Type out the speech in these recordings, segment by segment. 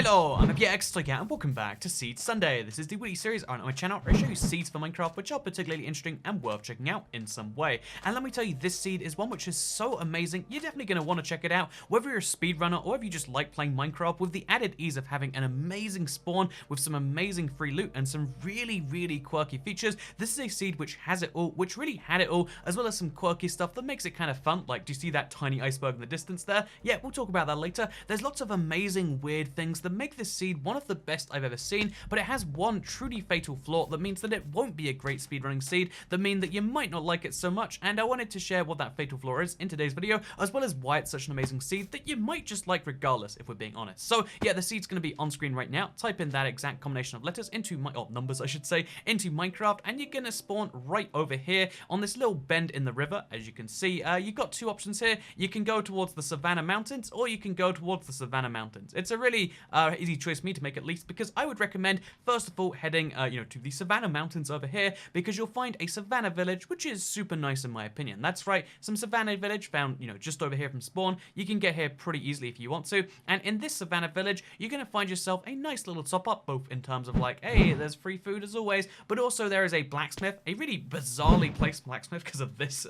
Hello, I'm Elgato, and welcome back to Seed Sunday. This is the weekly series on my channel where I show you seeds for Minecraft which are particularly interesting and worth checking out in some way. And let me tell you, this seed is one which is so amazing, you're definitely going to want to check it out, whether you're a speedrunner or if you just like playing Minecraft, with the added ease of having an amazing spawn with some amazing free loot and some really quirky features. This is a seed which has it all, which really had it all, as well as some quirky stuff that makes it kind of fun. Like, do you see that tiny iceberg in the distance there? Yeah, we'll talk about that later. There's lots of amazing weird things that make this seed one of the best I've ever seen, but it has one truly fatal flaw that means that it won't be a great speedrunning seed, that mean that you might not like it so much, and I wanted to share what that fatal flaw is in today's video, as well as why it's such an amazing seed that you might just like regardless, if we're being honest. So yeah, the seed's going to be on screen right now. Type in that exact combination of letters into numbers I should say, into Minecraft, and you're going to spawn right over here on this little bend in the river. As you can see, you've got two options here. You can go towards the Savannah Mountains, or you can go towards the Savannah Mountains. It's a really easy choice for me to make, at least, because I would recommend first of all heading to the Savannah Mountains over here, because you'll find a Savannah Village which is super nice in my opinion. That's right, some Savannah Village found just over here from spawn. You can get here pretty easily if you want to, and in this Savannah Village you're going to find yourself a nice little top up, both in terms of like, hey, there's free food as always, but also there is a blacksmith, a really bizarrely placed blacksmith because of this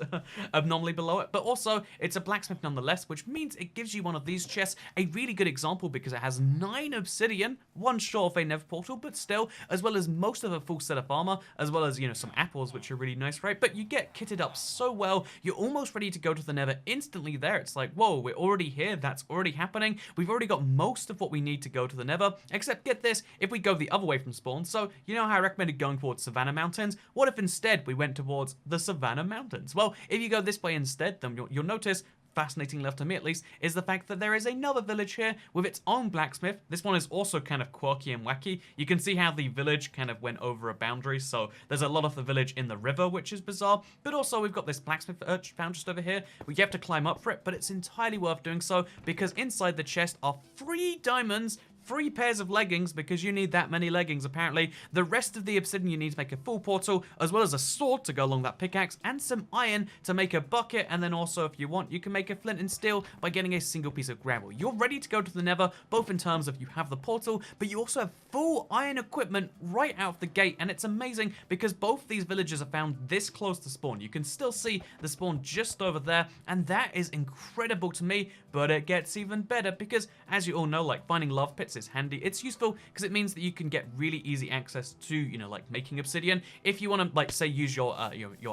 anomaly below it, but also it's a blacksmith nonetheless, which means it gives you one of these chests, a really good example because it has 9 obsidian, one short of a nether portal, but still, as well as most of a full set of armor, as well as some apples, which are really nice, right? But you get kitted up so well, you're almost ready to go to the nether instantly there. It's like, whoa, we're already here, that's already happening, we've already got most of what we need to go to the nether, except get this, if we go the other way from spawn. So you know how I recommended going towards Savannah Mountains? What if instead we went towards the Savannah Mountains? Well, if you go this way instead, then you'll notice, fascinating enough to me at least, is the fact that there is another village here with its own blacksmith. This one is also kind of quirky and wacky. You can see how the village kind of went over a boundary, so there's a lot of the village in the river, which is bizarre, but also we've got this blacksmith found just over here. We have to climb up for it, but it's entirely worth doing so, because inside the chest are 3 diamonds, 3 pairs of leggings, because you need that many leggings apparently, the rest of the obsidian you need to make a full portal, as well as a sword to go along that pickaxe, and some iron to make a bucket, and then also if you want you can make a flint and steel by getting a single piece of gravel. You're ready to go to the nether, both in terms of you have the portal, but you also have full iron equipment right out of the gate, and it's amazing because both these villages are found this close to spawn. You can still see the spawn just over there, and that is incredible to me, but it gets even better because, as you all know, like, finding lava pits is handy. It's useful because it means that you can get really easy access to, like, making obsidian. If you want to, like, say, use your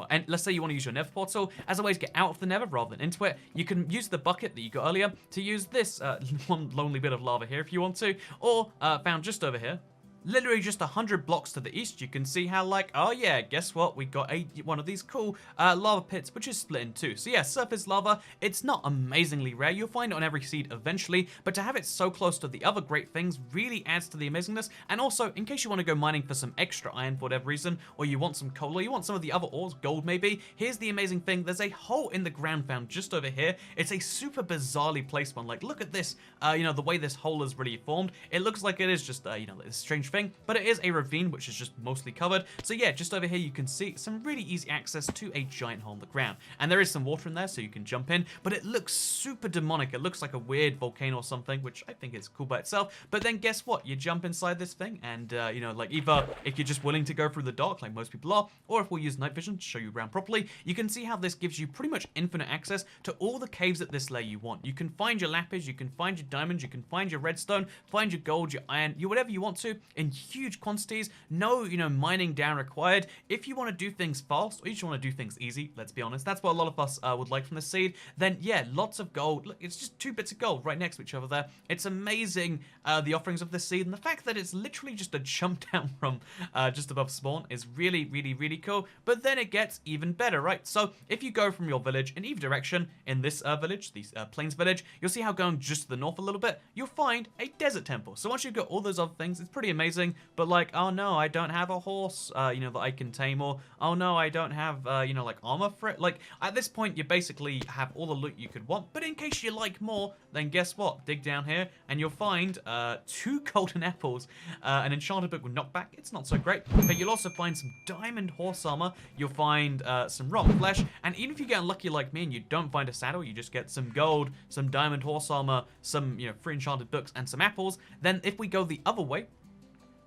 and let's say you want to use your nether portal as a way to get out of the nether rather than into it, you can use the bucket that you got earlier to use this one lonely bit of lava here if you want to, or found just over here. Literally just 100 blocks to the east, you can see how, like, oh yeah, guess what? We got one of these cool lava pits, which is split in 2. So yeah, surface lava, it's not amazingly rare. You'll find it on every seed eventually, but to have it so close to the other great things really adds to the amazingness. And also, in case you want to go mining for some extra iron for whatever reason, or you want some coal, or you want some of the other ores, gold maybe, here's the amazing thing. There's a hole in the ground found just over here. It's a super bizarrely placed one. Like, look at this, the way this hole is really formed. It looks like it is just, this strange thing, but it is a ravine which is just mostly covered. So yeah, just over here you can see some really easy access to a giant hole in the ground, and there is some water in there so you can jump in, but it looks super demonic. It looks like a weird volcano or something, which I think is cool by itself. But then guess what? You jump inside this thing, and like, either if you're just willing to go through the dark like most people are, or if we'll use night vision to show you around properly, you can see how this gives you pretty much infinite access to all the caves at this layer you want. You can find your lapis, you can find your diamonds, you can find your redstone, find your gold, your iron, whatever you want to, in huge quantities. No, mining down required. If you want to do things fast, or you just want to do things easy, let's be honest, that's what a lot of us would like from the seed, then yeah, lots of gold. Look, it's just 2 bits of gold right next to each other there. It's amazing, the offerings of this seed, and the fact that it's literally just a jump down from just above spawn is really cool. But then it gets even better, right? So if you go from your village in either direction, in this village, the plains village, you'll see how going just to the north a little bit, you'll find a desert temple. So once you've got all those other things, it's pretty amazing. amazing, but like, oh no, I don't have a horse, you know, that I can tame, or oh no, I don't have, you know, like armor for it. Like, at this point, you basically have all the loot you could want, but in case you like more, then guess what? Dig down here, and you'll find 2 golden apples, an enchanted book with knockback. It's not so great, but you'll also find some diamond horse armor. You'll find some rock flesh, and even if you get unlucky like me and you don't find a saddle, you just get some gold, some diamond horse armor, some, you know, 3 enchanted books, and some apples. Then if we go the other way,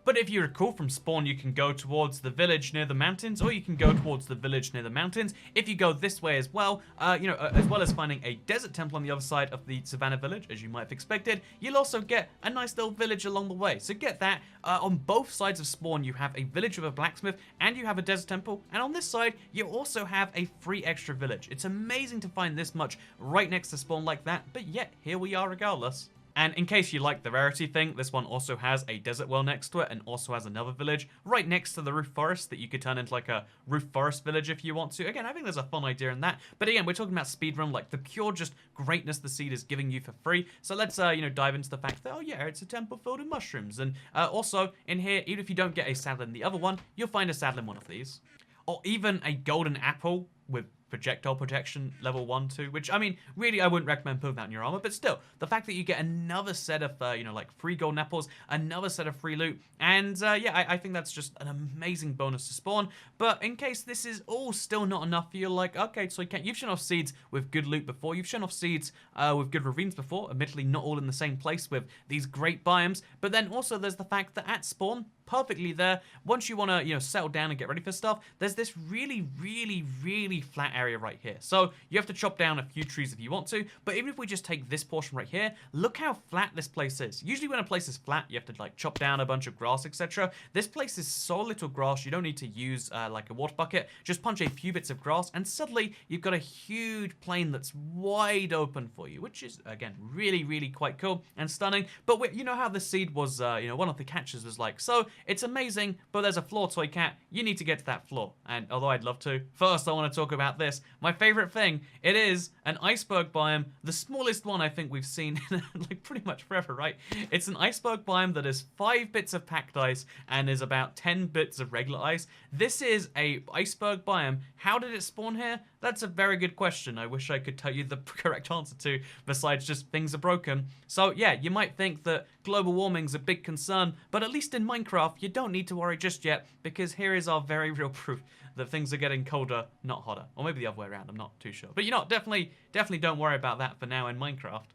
but if you recall from spawn, you can go towards the village near the mountains, or you can go towards the village near the mountains. If you go this way as well, you know, as well as finding a desert temple on the other side of the Savannah Village, as you might have expected, you'll also get a nice little village along the way. So get that. On both sides of spawn, you have a village with a blacksmith, and you have a desert temple, and on this side, you also have a free extra village. It's amazing to find this much right next to spawn like that, but yet, here we are regardless. And in case you like the rarity thing, this one also has a desert well next to it, and also has another village right next to the roof forest that you could turn into like a roof forest village if you want to. Again, I think there's a fun idea in that. But again, we're talking about speedrun, like the pure just greatness the seed is giving you for free. So let's, you know, dive into the fact that, oh yeah, it's a temple filled with mushrooms. And also in here, even if you don't get a saddle in the other one, you'll find a saddle in one of these. Or even a golden apple with projectile protection level 1, 2, which, I mean, really, I wouldn't recommend putting that in your armor, but still, the fact that you get another set of, you know, like 3 golden apples, another set of free loot, and, yeah, I think that's just an amazing bonus to spawn. But in case this is all still not enough, you're like, okay, so you've shown off seeds with good loot before, you've shown off seeds with good ravines before, admittedly not all in the same place with these great biomes, but then also there's the fact that at spawn, perfectly there, once you want to, you know, settle down and get ready for stuff, there's this really, really, really flat area right here. So you have to chop down a few trees if you want to, but even if we just take this portion right here, look how flat this place is. Usually when a place is flat, you have to like chop down a bunch of grass, etc. This place is so little grass, you don't need to use like a water bucket, just punch a few bits of grass, and suddenly you've got a huge plain that's wide open for you, which is, again, really, really quite cool and stunning. But you know how the seed was, you know, one of the catches was like, so it's amazing, but there's a Flaw toy cat. You need to get to that Flaw. And although I'd love to, first I want to talk about this. My favorite thing, it is an iceberg biome, the smallest one I think we've seen in like pretty much forever, right? It's an iceberg biome that is 5 bits of packed ice and is about 10 bits of regular ice. This is a iceberg biome. How did it spawn here? That's a very good question. I wish I could tell you the correct answer to, besides just things are broken. So yeah, you might think that global warming's a big concern, but at least in Minecraft, you don't need to worry just yet, because here is our very real proof that things are getting colder, not hotter. Or maybe the other way around, I'm not too sure. But you know, definitely don't worry about that for now in Minecraft.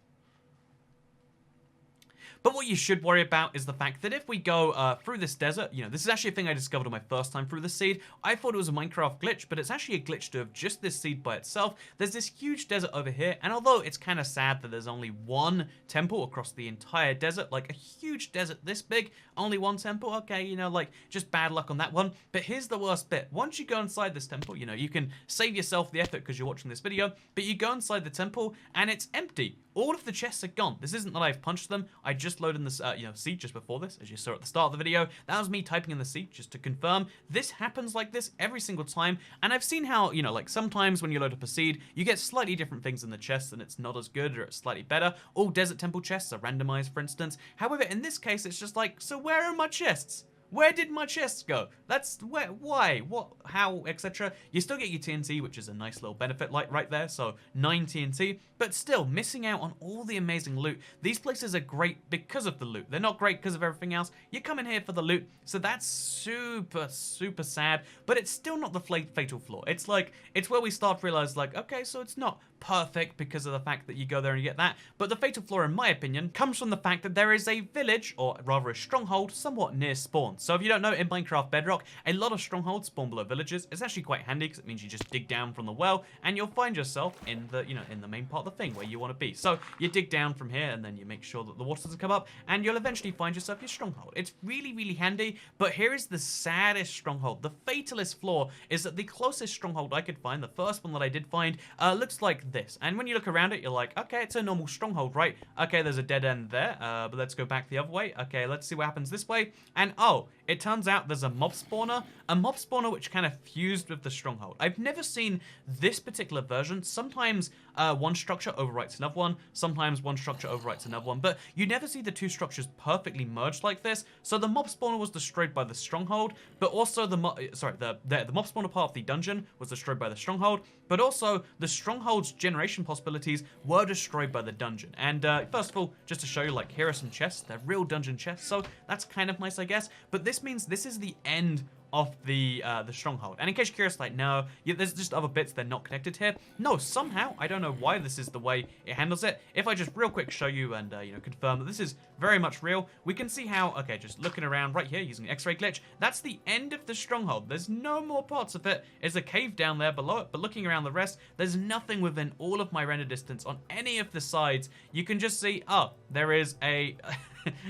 But what you should worry about is the fact that if we go through this desert, you know, this is actually a thing I discovered on my first time through the seed. I thought it was a Minecraft glitch, but it's actually a glitch to have just this seed by itself. There's this huge desert over here, and although it's kind of sad that there's only one temple across the entire desert, like a huge desert this big, only one temple, okay, you know, like, just bad luck on that one. But here's the worst bit. Once you go inside this temple, you know, you can save yourself the effort because you're watching this video, but you go inside the temple, and it's empty. All of the chests are gone. This isn't that I've punched them. I just loaded in this, you know, seed just before this, as you saw at the start of the video. That was me typing in the seed just to confirm. This happens like this every single time, and I've seen how, you know, like sometimes when you load up a seed, you get slightly different things in the chests, and it's not as good or it's slightly better. All desert temple chests are randomized, for instance. However, in this case, it's just like, so where are my chests? Where did my chests go? That's where, why, what, how, etc. You still get your TNT, which is a nice little benefit like right there, so 9 TNT, but still missing out on all the amazing loot. These places are great because of the loot. They're not great because of everything else. You come in here for the loot, so that's super, super sad, but it's still not the fatal flaw. It's like, it's where we start to realize like, okay, so it's not perfect because of the fact that you go there and you get that, but the fatal flaw, in my opinion, comes from the fact that there is a village, or rather a stronghold, somewhat near spawn. So if you don't know, in Minecraft Bedrock, a lot of strongholds spawn below villages. It's actually quite handy because it means you just dig down from the well and you'll find yourself in the, you know, in the main part of the thing where you want to be. So you dig down from here and then you make sure that the water doesn't come up and you'll eventually find yourself your stronghold. It's really, really handy, but here is the saddest stronghold. The fatalist flaw is that the closest stronghold I could find, the first one that I did find, looks like this. And when you look around it, you're like, okay, it's a normal stronghold, right? Okay, there's a dead end there, but let's go back the other way. Okay, let's see what happens this way. And oh, it turns out there's a mob spawner which kind of fused with the stronghold. I've never seen this particular version. Sometimes one structure overwrites another one. Sometimes one structure overwrites another one, but you never see the two structures perfectly merged like this. So the mob spawner was destroyed by the stronghold, but also the mob spawner part of the dungeon was destroyed by the stronghold, but also the stronghold's generation possibilities were destroyed by the dungeon. And first of all, just to show you, like, here are some chests. They're real dungeon chests, so that's kind of nice, I guess. But this means this is the end of the stronghold. And in case you're curious, like, no, there's just other bits that are not connected here. No, somehow, I don't know why this is the way it handles it. If I just real quick show you and, you know, confirm that this is very much real, we can see how, okay, just looking around right here using the X-ray glitch, that's the end of the stronghold. There's no more parts of it. There's a cave down there below it, but looking around the rest, there's nothing within all of my render distance on any of the sides. You can just see, oh, there is a...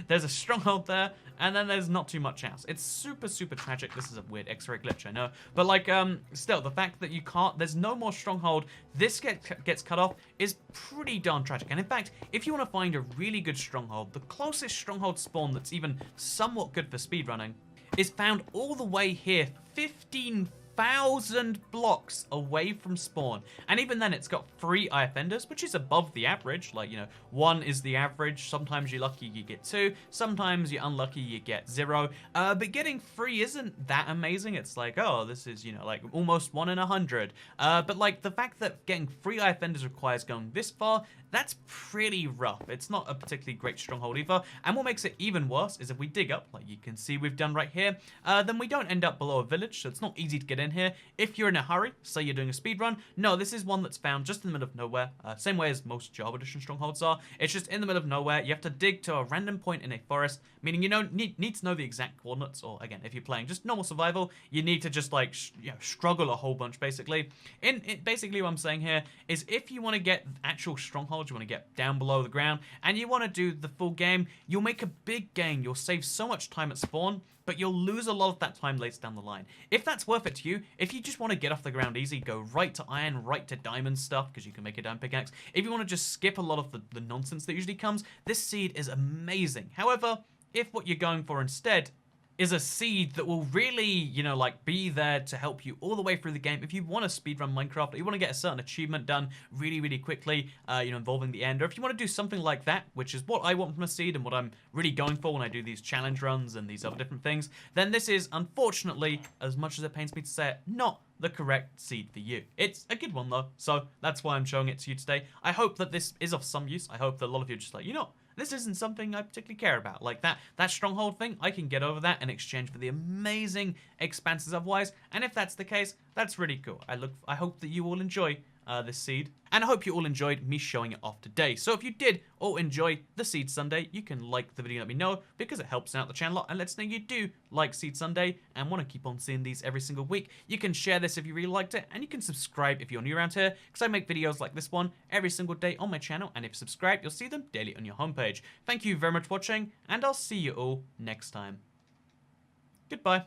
there's a stronghold there, and then there's not too much else. It's super, super tragic. This is a weird X-ray glitch, I know. But, like, still, the fact that you can't, there's no more stronghold, this gets cut off is pretty darn tragic. And in fact, if you want to find a really good stronghold, the closest stronghold spawn that's even somewhat good for speedrunning is found all the way here, 15,000 blocks away from spawn. And even then, it's got 3 eye offenders, which is above the average. Like, you know, 1 is the average. Sometimes you're lucky, you get 2. Sometimes you're unlucky, you get 0. But getting 3 isn't that amazing. It's like, oh, this is, you know, like almost 1 in 100. But like the fact that getting 3 eye offenders requires going this far, that's pretty rough. It's not a particularly great stronghold either. And what makes it even worse is if we dig up, like you can see we've done right here, then we don't end up below a village, so it's not easy to get in here. If you're in a hurry, say you're doing a speed run, no, this is one that's found just in the middle of nowhere, same way as most Java Edition strongholds are. It's just in the middle of nowhere. You have to dig to a random point in a forest, meaning you don't need to know the exact coordinates, or again, if you're playing just normal survival, you need to just like struggle a whole bunch basically. Basically what I'm saying here is if you want to get actual strongholds, you want to get down below the ground, and you want to do the full game, you'll make a big gain. You'll save so much time at spawn, but you'll lose a lot of that time later down the line. If that's worth it to you, if you just want to get off the ground easy, go right to iron, right to diamond stuff, because you can make a diamond pickaxe. If you want to just skip a lot of the nonsense that usually comes, this seed is amazing. However, if what you're going for instead is a seed that will really, you know, like be there to help you all the way through the game. If you want to speedrun Minecraft, or you want to get a certain achievement done really, really quickly, you know, involving the end, or if you want to do something like that, which is what I want from a seed and what I'm really going for when I do these challenge runs and these other different things, then this is, unfortunately, as much as it pains me to say it, not the correct seed for you. It's a good one though, so that's why I'm showing it to you today. I hope that this is of some use. I hope that a lot of you are just like, you know, this isn't something I particularly care about. Like that stronghold thing, I can get over that in exchange for the amazing expanses otherwise. And if that's the case, that's really cool. I hope that you all enjoy this seed. And I hope you all enjoyed me showing it off today. So if you did all enjoy the Seed Sunday, you can like the video and let me know, because it helps out the channel a lot and lets me know you do like Seed Sunday and want to keep on seeing these every single week. You can share this if you really liked it, and you can subscribe if you're new around here, because I make videos like this one every single day on my channel, and if you subscribe, you'll see them daily on your homepage. Thank you very much for watching, and I'll see you all next time. Goodbye.